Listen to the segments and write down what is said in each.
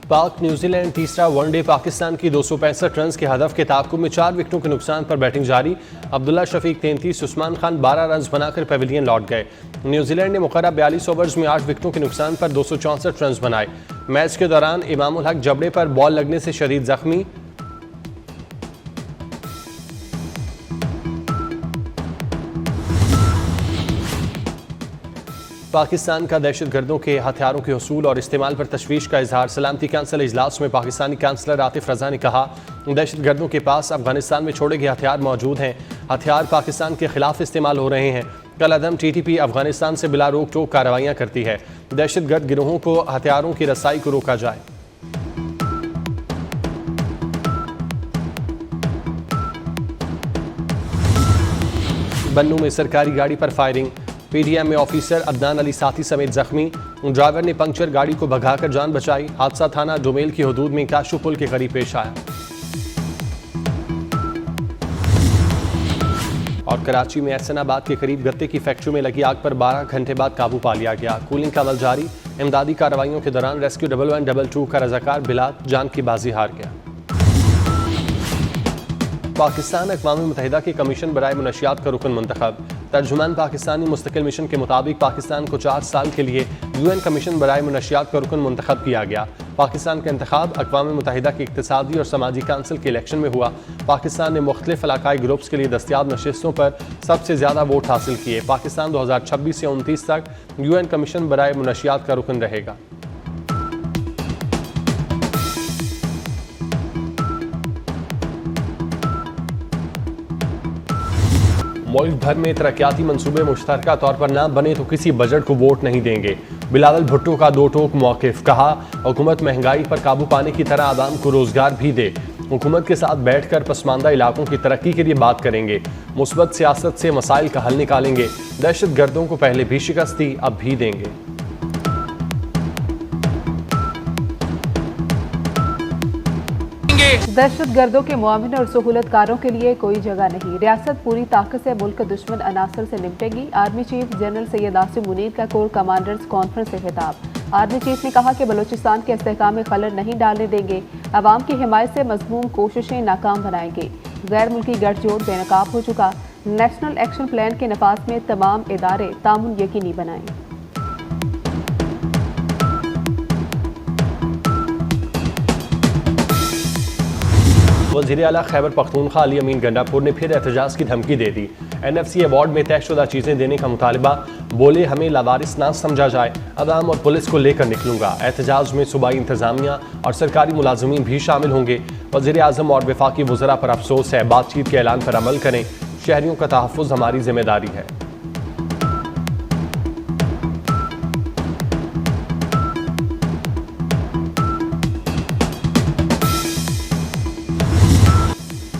पाक न्यूजीलैंड तीसरा वनडे पाकिस्तान की 265 रन के हदफ के ताक़ुब में 4 विकेटों के नुकसान पर बैटिंग जारी। अब्दुल्ला शफीक 33, उस्मान खान 12 रन बनाकर पेविलियन लौट गए। न्यूजीलैंड ने मुकर्रर 42 ओवर्स में 8 विकेटों के नुकसान पर 264 रन बनाए। मैच के दौरान इमामुल हक जबड़े पर बॉल लगने से शदीद जख्मी। पाकिस्तान का दहशतगर्दों के हथियारों के हसूल और इस्तेमाल पर तशवीश का इजहार। सलामती काउंसिल इजलास में पाकिस्तानी काउंसलर आतिफ रजा ने कहा, दहशतगर्दों के पास अफगानिस्तान में छोड़े गए हथियार मौजूद हैं। हथियार पाकिस्तान के खिलाफ इस्तेमाल हो रहे हैं। कल अदम TTP अफगानिस्तान से बिला रोक टोक कार्रवाइयाँ करती है। दहशतगर्द गिरोहों को हथियारों की रसाई को रोका जाए। बन्नू में सरकारी गाड़ी पर फायरिंग। PDM में ऑफिसर अदनान अली साथी समेत जख्मी। ड्राइवर ने पंक्चर गाड़ी को भगाकर जान बचाई। हादसा थाना डोमेल की हदूद में काशू पुल के करीब पेश आया। और कराची में एहसनाबाद के करीब गत्ते की फैक्ट्री में लगी आग पर 12 घंटे बाद काबू पा लिया गया। कूलिंग का अमल जारी। इमदादी कार्रवाइयों के दौरान रेस्क्यू 1122 का रजाकार बिलाल जान की बाजी हार गया। पाकिस्तान अक़वाम मुत्तहिदा के कमीशन बराए मुनशियात का रुकन मुंतखब। तर्जुमान पाकिस्तानी मुस्तकिल मिशन के मुताबिक पाकिस्तान को 4 साल के लिए UN कमीशन बराए मुनशियात का रुकन मुंतखब किया गया। पाकिस्तान का इंतखाब अक़वाम मुत्तहिदा की इक़्तिसादी और समाजी काउंसिल के इलेक्शन में हुआ। पाकिस्तान ने मुख्तलिफ इलाकाई ग्रुप्स के लिए दस्तियाब नशिस्तों पर सबसे ज़्यादा वोट हासिल किए। पाकिस्तान 2026 से 29 तक UN कमीशन बराए मुनशियात का रुकन रहेगा। मुल्क भर में तरक्याती मंसूबे मुश्तरका तौर पर ना बने तो किसी बजट को वोट नहीं देंगे। बिलावल भुट्टो का दो टोक मौक़िफ़। कहा, हुकूमत महंगाई पर काबू पाने की तरह आवाम को रोजगार भी दे। हुकूमत के साथ बैठकर पसमानदा इलाकों की तरक्की के लिए बात करेंगे। मुस्बत सियासत से मसाइल का हल निकालेंगे। दहशत गर्दों को पहले भी शिकस्त दी, अब भी देंगे। दहशत गर्दों के मुआविन और सहूलतकारों के लिए कोई जगह नहीं। रियासत पूरी ताकत से मुल्क दुश्मन अनासर से निपटेगी। Army chief general Syed Asim Munir का कोर कमांडर्स कॉन्फ्रेंस से खिताब। आर्मी चीफ ने कहा कि बलूचिस्तान के इस्तेहकाम में खलल नहीं डालने देंगे। अवाम की हिमायत से मज़मूम कोशिशें नाकाम बनाएंगे। गैर मुल्की गठजोड़ बेनकाब हो चुका। नेशनल एक्शन प्लान के नफाज में तमाम इदारे तामुन यकीनी बनाएं। वज़ीर आला खैबर पख्तूनख्वा अली अमीन गंडापुर ने फिर एहतजाज की धमकी दे दी। NFC अवार्ड में तयशुदा चीज़ें देने का मुतालबा। बोले, हमें लावारिस ना समझा जाए। अवाम और पुलिस को लेकर निकलूंगा। एहतजाज में सूबाई इंतजामिया और सरकारी मुलाजमीन भी शामिल होंगे। वज़ीर आज़म और वफाकी वज़रा पर अफसोस है। बातचीत के ऐलान पर अमल करें। शहरियों का तहफ़्फ़ुज़ हमारी जिम्मेदारी है।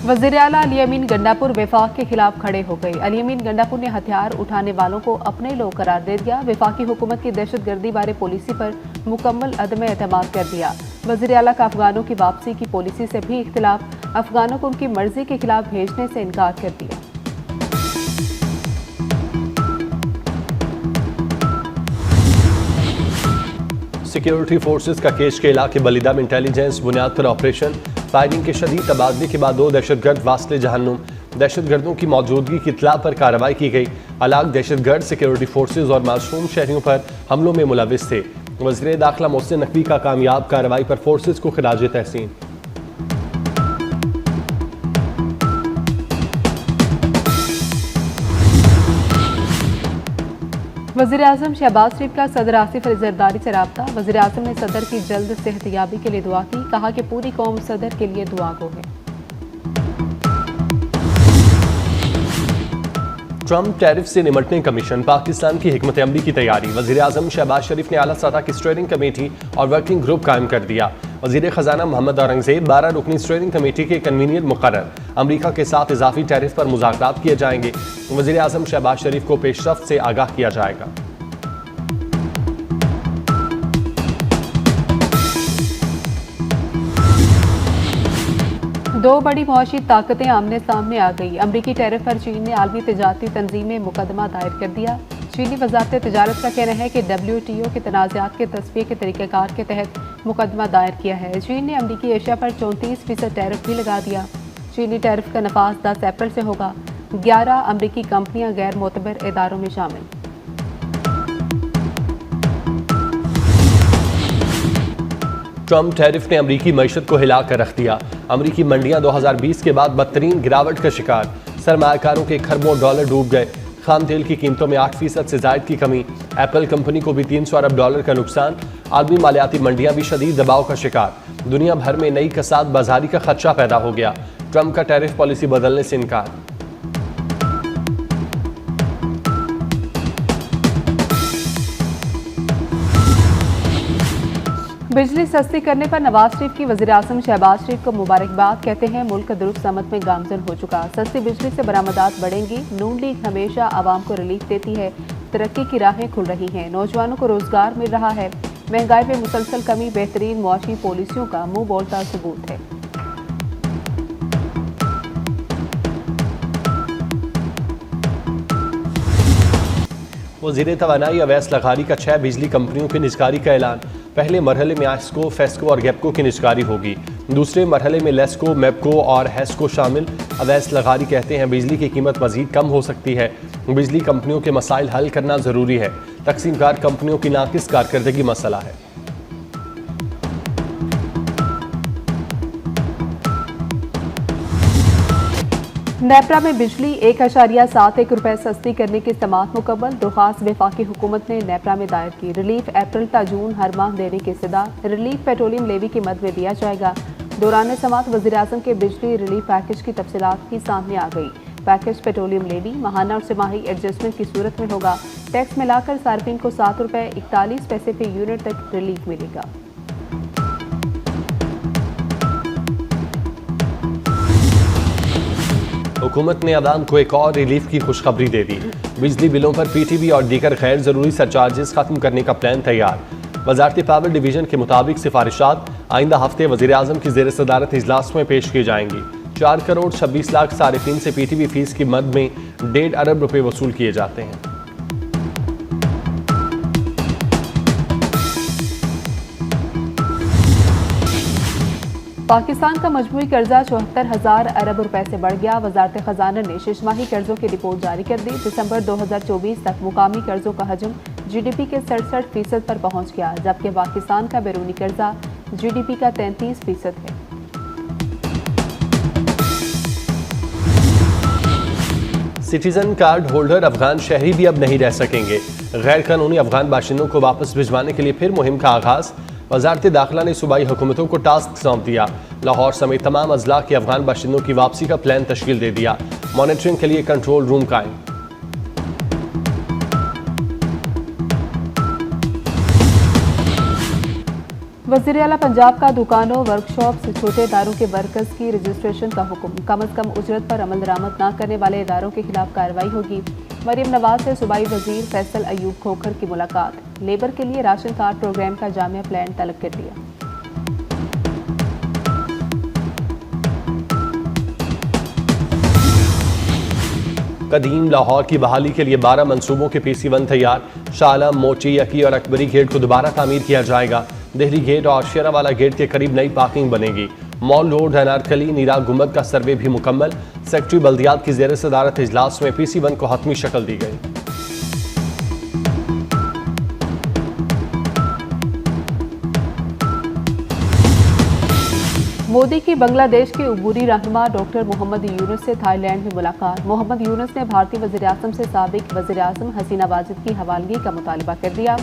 वज़ीर आला अली अमीन गंडापुर वफाक के खिलाफ खड़े हो गए। अली अमीन गंडापुर ने हथियार उठाने वालों को अपने लोग करार दे दिया। वफाकी हुकूमत की दहशतगर्दी बारे पॉलिसी पर मुकम्मल अदम एतमाद कर दिया। वज़ीर आला का अफगानों की वापसी की पॉलिसी से भी इख्तिलाफ। अफगानों को उनकी मर्जी के खिलाफ भेजने से इनकार कर दिया। सिक्योरिटी फोर्सेस का केश के इलाके बलिदा में इंटेलिजेंस बुनियाद पर ऑपरेशन। फायरिंग के शदीद तबादले के बाद 2 दहशतगर्द वास्ले जहन्नुम। दहशतगर्दों की मौजूदगी की इत्तला पर कार्रवाई की गई। अलाक दहशतगर्द सिक्योरिटी फोर्सेस और मासूम शहरियों पर हमलों में मुलविस थे। वज़ीर दाखिला मोहसिन नकवी का कामयाब कार्रवाई पर फोर्सेस को खिराज तहसीन। वज़ीर आज़म शहबाज शरीफ का सदर आसिफ अली ज़रदारी से रब्ता। वज़ीर आज़म ने सदर की जल्द सेहतयाबी के लिए दुआ की। कहा कि पूरी कौम सदर के लिए दुआ गो है। ट्रम्प टैरिफ से निपटने कमीशन। पाकिस्तान की हिकमत अमली की तैयारी। वज़ीर आज़म शहबाज शरीफ ने आला सतह की स्टीयरिंग कमेटी और वर्किंग ग्रुप कायम कर दिया। वज़ीर ख़जाना मोहम्मद औरंगज़ेब 12 रुकनी स्टीयरिंग कमेटी के कन्वीनियर मुकर्रर। अमरीका के साथ इजाफी टैरिफ पर मुज़ाकरात किए जाएंगे। वज़ीर आज़म शहबाज शरीफ को पेशरफ्त से आगाह किया जाएगा। दो बड़ी मुआशी ताकतें आमने सामने आ गई। अमरीकी टैरिफ पर चीन ने आलमी तिजारती तंजीम में मुकदमा दायर कर दिया। चीनी वजारत तिजारत का कहना है कि WTO के तनाज़ात के तस्वीर के तरीक़ेकार के तहत मुकदमा दायर किया है। चीन ने अमरीकी एशिया पर 34% टैरिफ भी लगा दिया। चीनी टैरिफ का नफाज 10 अप्रैल से होगा। 11 अमरीकी कंपनियां गैर मोतबर इदारों में शामिल। ट्रम्प टैरिफ ने अमरीकी मईशत को हिला कर रख दिया। अमरीकी मंडियां 2020 के बाद बदतरीन गिरावट का शिकार। सरमायाकारों के खरबों डॉलर डूब गए। खाम तेल की कीमतों में 8% से जायद की कमी। एप्पल कंपनी को भी 300 अरब डॉलर का नुकसान। आलमी मालियाती मंडियां भी शदीद दबाव का शिकार। दुनिया भर में नई कसाद बाजारी का खदशा पैदा हो गया। ट्रम्प का टैरिफ पॉलिसी बदलने से इनकार। बिजली सस्ती करने पर नवाज शरीफ की वज़ीर-ए-आज़म शहबाज शरीफ को मुबारकबाद। कहते हैं मुल्क दुरुस्त समत में गामजन हो चुका। सस्ती बिजली से बरामदात बढ़ेंगी। नून लीग हमेशा आवाम को रिलीफ देती है। तरक्की की राहें खुल रही हैं। नौजवानों को रोजगार मिल रहा है। महंगाई में मुसलसल कमी बेहतरीन मुआशी पॉलिसियों का मुंह बोलता सबूत है। वज़ीर तवानाई अवैस लखारी का 6 बिजली कंपनियों की निजकारी का ऐलान। पहले मरहले में आस्को, फेस्को और गेपको की निजकारी होगी। दूसरे मरहले में लेस्को, मेपको और हेस्को शामिल। अवैस लखारी कहते हैं बिजली की कीमत मजीद कम हो सकती है। बिजली कंपनियों के मसाइल हल करना ज़रूरी है। तकसीमकार कंपनियों की नाकिस कारकर्दगी मसला है। नेपरा में बिजली 1.71 रुपए सस्ती करने की समाअत मुकम्मल। दरख्वास्त वफाकी हुकूमत ने नेपरा में दायर की। रिलीफ अप्रैल ता जून हर माह देने की सदा। रिलीफ पेट्रोलियम लेवी की मद में दिया जाएगा। दौरान समाअत वज़ीर-ए-आज़म के बिजली रिलीफ पैकेज की तफसीलात भी सामने आ गई। पैकेज पेट्रोलियम लेवी माहाना और तिमाही एडजस्टमेंट की सूरत में होगा। टैक्स मिलाकर सार्फिन को 7 रुपए 41 पैसे फी यूनिट तक रिलीफ मिलेगा। हुकूमत ने अवाम को एक और रिलीफ की खुशखबरी दे दी। बिजली बिलों पर पीटीबी और दीगर गैर जरूरी सरचार्जेस खत्म करने का प्लान तैयार। वजारती पावर डिवीजन के मुताबिक सिफारिशात आइंदा हफ्ते वज़ीर-ए-आज़म की ज़ेर सदारत इजलास में पेश की जाएंगी। 4 करोड़ 26 लाख सारिफिन से पीटीबी फीस की मद में 1.5 अरब रुपए वसूल किए जाते हैं। पाकिस्तान का मजमूई कर्जा 74,000 अरब रुपए से बढ़ गया। वजारत खजाना ने शिशमाही कर्जों की रिपोर्ट जारी कर दी। दिसंबर 2024 तक मुकामी कर्जों का हजम जीडीपी के 67% पर पहुंच गया, जबकि पाकिस्तान का बैरूनी कर्जा जीडीपी का 33% है। सिटीजन कार्ड होल्डर अफगान शहरी भी अब नहीं रह सकेंगे। गैर कानूनी अफगान बाशिंदों को वापस भिजवाने के लिए फिर मुहिम का आगाज। वजारत दाखिला ने सूबाई हुकूमतों को टास्क सौंप दिया। लाहौर समेत तमाम अजला के अफगान बाशिंदों की वापसी का प्लान तश्कील दे दिया। मॉनिटरिंग के लिए कंट्रोल रूम कायम। वज़ीर आला पंजाब का दुकानों, वर्कशॉप से छोटे इदारों के वर्कर्स की रजिस्ट्रेशन का हुक्म। कम अज कम उजरत पर अमल दरामद न करने वाले इदारों के खिलाफ कार्रवाई होगी। मरियम नवाज से सूबाई वजीर फैसल अयूब खोखर की मुलाकात। लेबर के लिए राशन कार्ड प्रोग्राम का जामिया प्लान तलब कर दिया। कदीम लाहौर की बहाली के लिए 12 मंसूबों के PC1 तैयार। शालम, मोची, यकी और अकबरी गेट को दोबारा तामीर किया जाएगा। दिल्ली गेट और शेरावाला गेट के करीब नई पार्किंग बनेगी। मॉल रोड, अनारकली, नीरा गुंबद का सर्वे भी मुकम्मल। सेक्रेटरी बल्दियात की ज़ेर सदारत इजलास में PC1 को हतमी शक्ल दी गई। मोदी की बांग्लादेश के उबूरी रहनुमा डॉक्टर मोहम्मद यूनुस से थाईलैंड में मुलाकात। मोहम्मद यूनुस ने भारतीय वज़ीर-ए-आज़म से साबिक वज़ीर-ए-आज़म हसीना वाजिद की हवालगी का मुतालबा कर दिया।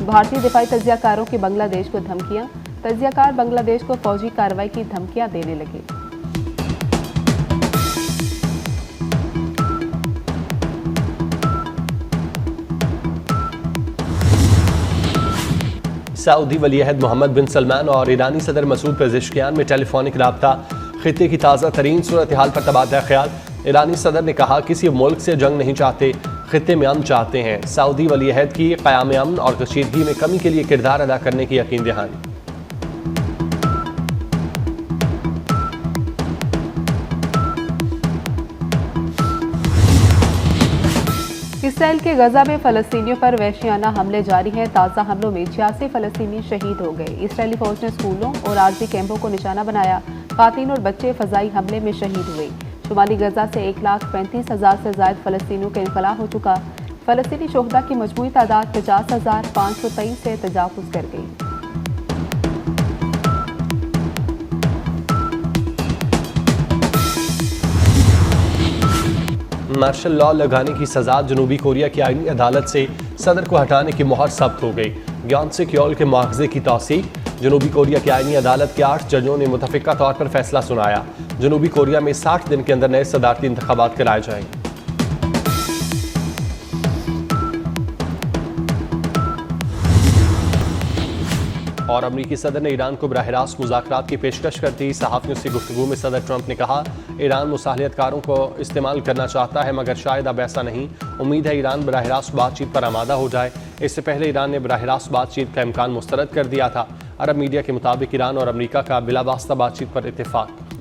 भारतीय दिफाई तजियाकारों की बांग्लादेश को धमकियां। तजियाकार बांग्लादेश को फौजी कार्रवाई की धमकियां देने लगे। सऊदी वलीअहद मोहम्मद बिन सलमान और ईरानी सदर मसूद पेज़ेश्कियान में टेलीफोनिक रब्ता। खित्ते की ताज़ा तरीन सूरत हाल पर तबादला ख्याल। ईरानी सदर ने कहा किसी मुल्क से जंग नहीं चाहते, खित्ते में अमन चाहते हैं। सऊदी वलीअहद की क़याम अमन और कशीदगी में कमी के लिए किरदार अदा करने की यकीन दहानी। इससे इसराइल के गजा में फलस्तीनियों पर वहशियाना हमले जारी हैं। ताज़ा हमलों में 86 फलस्तीनी शहीद हो गए। इसराइली फौज ने स्कूलों और आर्जी कैंपों को निशाना बनाया। खातीन और बच्चे फजाई हमले में शहीद हुए। शुमाली गजा से 1,35,000 से ज्यादा फलस्तीनियों का इनखला हो चुका। फलस्तीनी शोहदा की मजमूई तादाद 50,523 से तजावुज़ कर गई। मार्शल लॉ लगाने की सजा जनूबी कोरिया की आईनी अदालत से सदर को हटाने की मोहर सख्त हो गई। ग्यानसे क्योल के मुआवजे की तौसीक। जनूबी कोरिया की आईनी अदालत के 8 जजों ने मुतफिका तौर पर फैसला सुनाया। जनूबी कोरिया में 60 दिन के अंदर नए सदारती इंतखाबात कराए जाएंगे। और अमरीकी सदर ने ईरान को बराह रास्त मुज़ाकरात की पेशकश करती। सहाफ़ियों से गुफ्तगू में सदर ट्रंप ने कहा, ईरान मुसालियतकारों को इस्तेमाल करना चाहता है, मगर शायद अब ऐसा नहीं। उम्मीद है ईरान बराह रास्त बातचीत पर आमादा हो जाए। इससे पहले ईरान ने बराह रास्त बातचीत का इम्कान मुस्तरद कर दिया था। अरब मीडिया के मुताबिक ईरान और अमरीका का बिला वास्ता बातचीत पर इत्तेफाक।